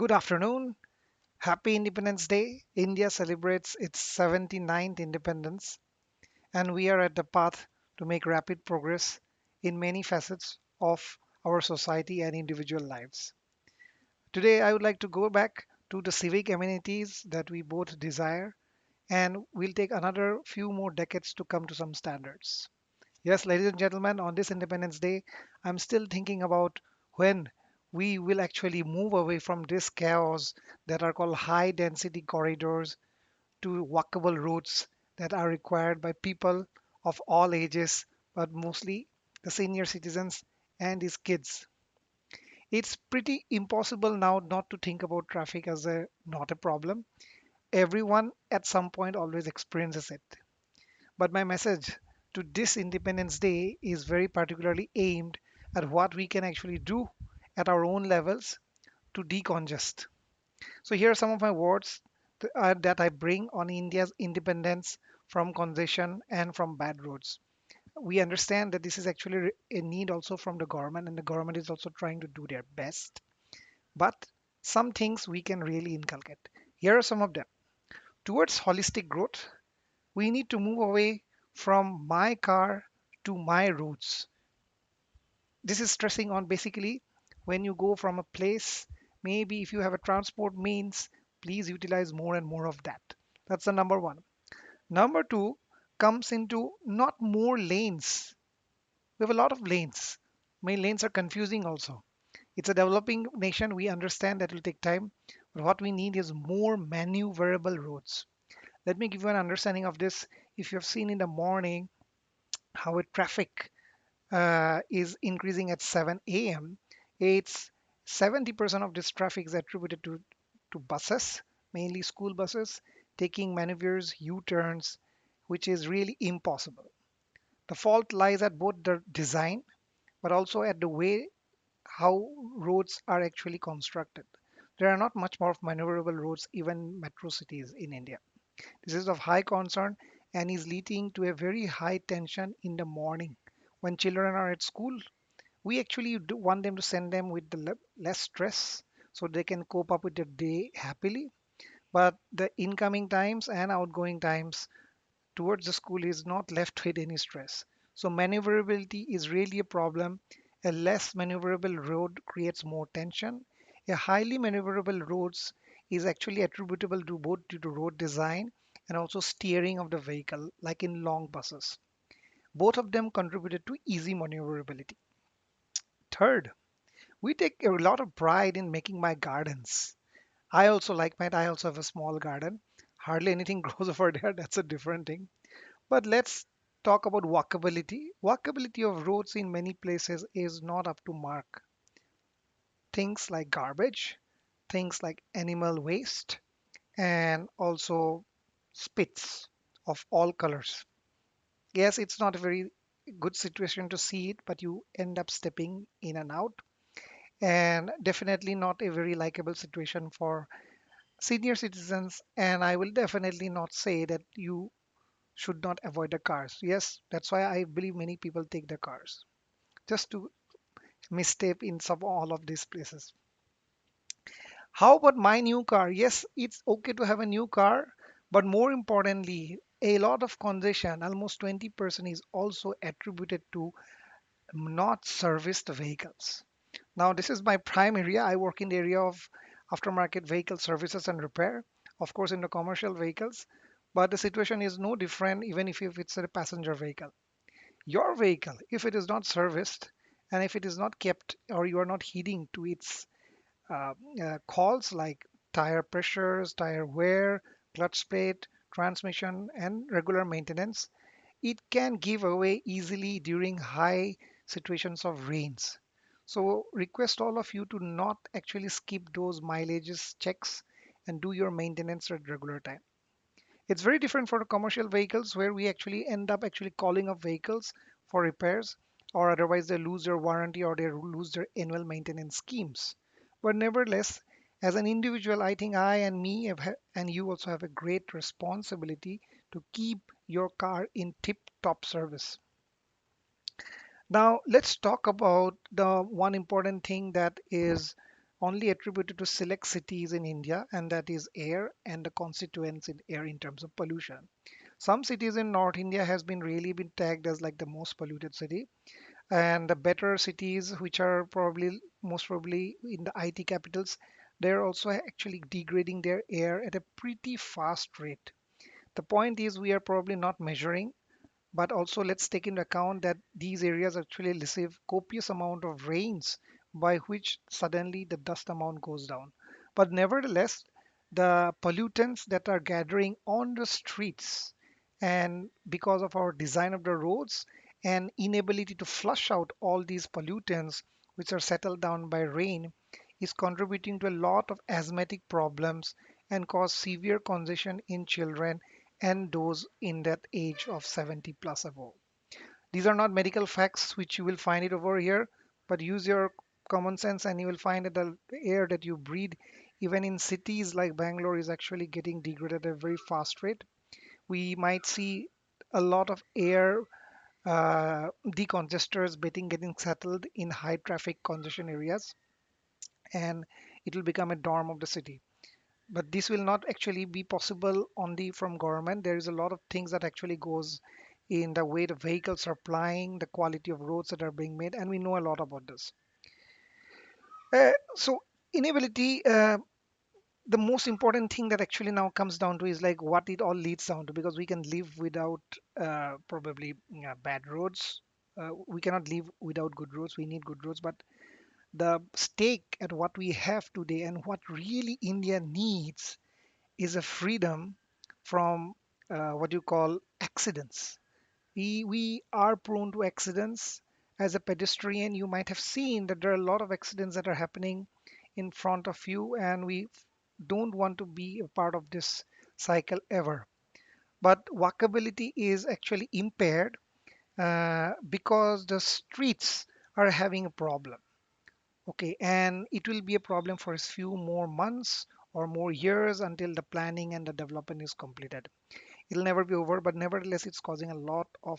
Good afternoon. Happy Independence Day. India celebrates its 79th independence, and we are at the path to make rapid progress in many facets of our society and individual lives. Today, I would like to go back to the civic amenities that we both desire, and we'll take another few more decades to come to some standards. Yes, ladies and gentlemen, on this Independence Day, I'm still thinking about when we will actually move away from this chaos that are called high density corridors to walkable routes that are required by people of all ages, but mostly the senior citizens and his kids. It's pretty impossible now not to think about traffic as a not a problem. Everyone at some point always experiences it. But my message to this Independence Day is very particularly aimed at what we can actually do at our own levels to decongest. So here are some of my words that I bring on India's independence from congestion and from bad roads. We understand that this is actually a need also from the government, and the government is also trying to do their best. But some things we can really inculcate. Here are some of them. Towards holistic growth, we need to move away from my car to my roots. This is stressing on basically when you go from a place, maybe if you have a transport means, please utilize more and more of that. That's the number one. Number two comes into not more lanes. We have a lot of lanes. Many lanes are confusing also. It's a developing nation. We understand that will take time. But what we need is more maneuverable roads. Let me give you an understanding of this. If you have seen in the morning how a traffic is increasing at 7 a.m., it's 70% of this traffic is attributed to buses, mainly school buses, taking maneuvers, U-turns, which is really impossible. The fault lies at both the design, but also at the way how roads are actually constructed. There are not much more of maneuverable roads, even metro cities in India. This is of high concern and is leading to a very high tension in the morning. When children are at school, we actually do want them to send them with the less stress so they can cope up with their day happily. But the incoming times and outgoing times towards the school is not left with any stress. So maneuverability is really a problem. A less maneuverable road creates more tension. A highly maneuverable roads is actually attributable to both due to road design and also steering of the vehicle, like in long buses. Both of them contributed to easy maneuverability. Third, we take a lot of pride in making my gardens. I also like that. I also have a small garden. Hardly anything grows over there. That's a different thing. But let's talk about walkability. Walkability of roads in many places is not up to mark. Things like garbage, things like animal waste, and also spits of all colors. Yes, it's not a very good situation to see it, but you end up stepping in and out. And definitely not a very likable situation for senior citizens. And I will definitely not say that you should not avoid the cars. Yes, that's why I believe many people take the cars just to misstep in some all of these places. How about my new car? Yes, it's okay to have a new car, but more importantly, a lot of congestion, almost 20%, is also attributed to not serviced vehicles. Now, this is my prime area. I work in the area of aftermarket vehicle services and repair, of course, in the commercial vehicles. But the situation is no different even if it's a passenger vehicle. Your vehicle, if it is not serviced and if it is not kept or you are not heeding to its calls like tire pressures, tire wear, clutch plate, transmission, and regular maintenance, it can give away easily during high situations of rains. So request all of you to not actually skip those mileages checks and do your maintenance at regular time. It's very different for the commercial vehicles where we actually end up actually calling up vehicles for repairs or otherwise they lose their warranty or they lose their annual maintenance schemes. But nevertheless, as an individual, I think I and me and you also have a great responsibility to keep your car in tip-top service. Now, let's talk about the one important thing that is only attributed to select cities in India, and that is air and the constituents in air in terms of pollution. Some cities in North India has been really been tagged as like the most polluted city, and the better cities, which are probably most probably in the IT capitals, they're also actually degrading their air at a pretty fast rate. The point is, we are probably not measuring, but also let's take into account that these areas actually receive copious amount of rains, by which suddenly the dust amount goes down. But nevertheless, the pollutants that are gathering on the streets, and because of our design of the roads and inability to flush out all these pollutants which are settled down by rain, is contributing to a lot of asthmatic problems and cause severe congestion in children and those in that age of 70 plus above. These are not medical facts which you will find it over here, but use your common sense and you will find that the air that you breathe, even in cities like Bangalore, is actually getting degraded at a very fast rate. We might see a lot of air decongestors getting settled in high traffic congestion areas, and it will become a dorm of the city. But this will not actually be possible only from government. There is a lot of things that actually goes in the way the vehicles are plying, the quality of roads that are being made, and we know a lot about this. So inability, the most important thing that actually now comes down to is like what it all leads down to, because we can live without probably bad roads. We cannot live without good roads. We need good roads, but the stake at what we have today and what really India needs is a freedom from what you call accidents. We are prone to accidents. As a pedestrian, you might have seen that there are a lot of accidents that are happening in front of you, and we don't want to be a part of this cycle ever. But walkability is actually impaired because the streets are having a problem. Okay, and it will be a problem for a few more months or more years until the planning and the development is completed. It'll never be over, but nevertheless, it's causing a lot of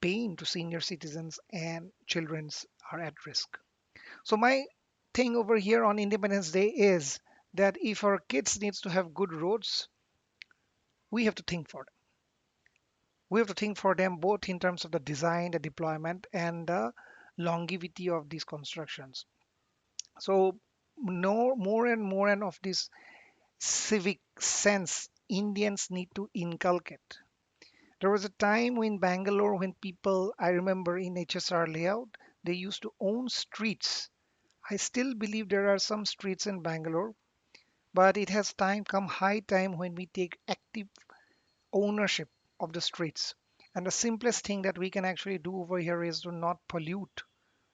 pain to senior citizens, and children's are at risk. So my thing over here on Independence Day is that if our kids needs to have good roads, we have to think for them. We have to think for them both in terms of the design, the deployment, and the longevity of these constructions. So no more and more and of this civic sense Indians need to inculcate. There was a time in Bangalore when people, I remember in HSR layout, they used to own streets. I still believe there are some streets in Bangalore, but it has come high time when we take active ownership of the streets. And the simplest thing that we can actually do over here is to not pollute,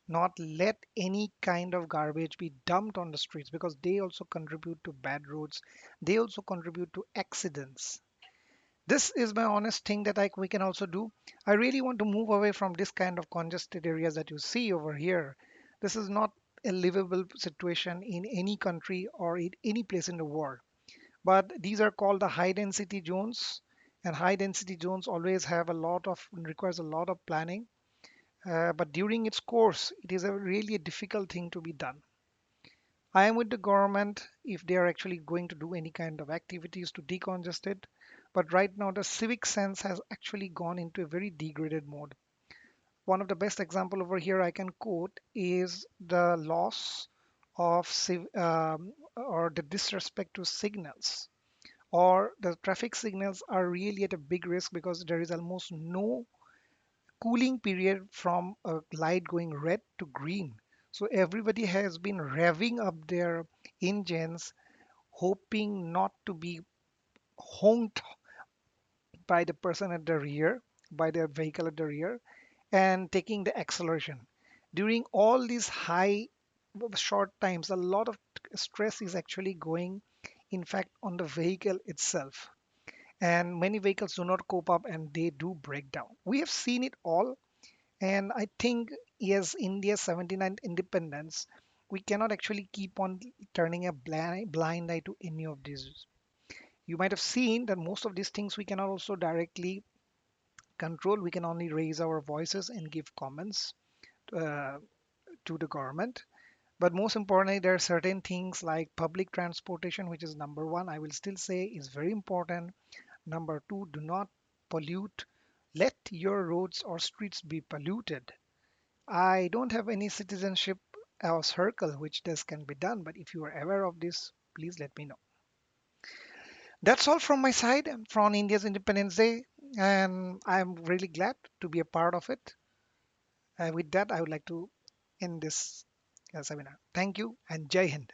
not let any kind of garbage be dumped on the streets, because they also contribute to bad roads. They also contribute to accidents. This is my honest thing that we can also do. I really want to move away from this kind of congested areas that you see over here. This is not a livable situation in any country or in any place in the world. But these are called the high density zones, and high density zones always have a lot of requires a lot of planning. But during its course, it is a really a difficult thing to be done. I am with the government if they are actually going to do any kind of activities to decongest it. But right now, the civic sense has actually gone into a very degraded mode. One of the best example over here I can quote is the loss of or the disrespect to signals, or the traffic signals are really at a big risk because there is almost no cooling period from a light going red to green. So everybody has been revving up their engines, hoping not to be honked by the person at the rear, by the vehicle at the rear, and taking the acceleration. During all these high short times, a lot of stress is actually going, in fact, on the vehicle itself. And many vehicles do not cope up and they do break down. We have seen it all. And I think, yes, India's 79th independence, we cannot actually keep on turning a blind eye to any of these. You might have seen that most of these things we cannot also directly control. We can only raise our voices and give comments uh, to the government. But most importantly, there are certain things like public transportation, which is number one, I will still say is very important. Number two, do not pollute. Let your roads or streets be polluted. I don't have any citizenship or circle which this can be done, but if you are aware of this, please let me know. That's all from my side from India's Independence Day, and I'm really glad to be a part of it. With that, I would like to end this seminar. Thank you and Jai Hind.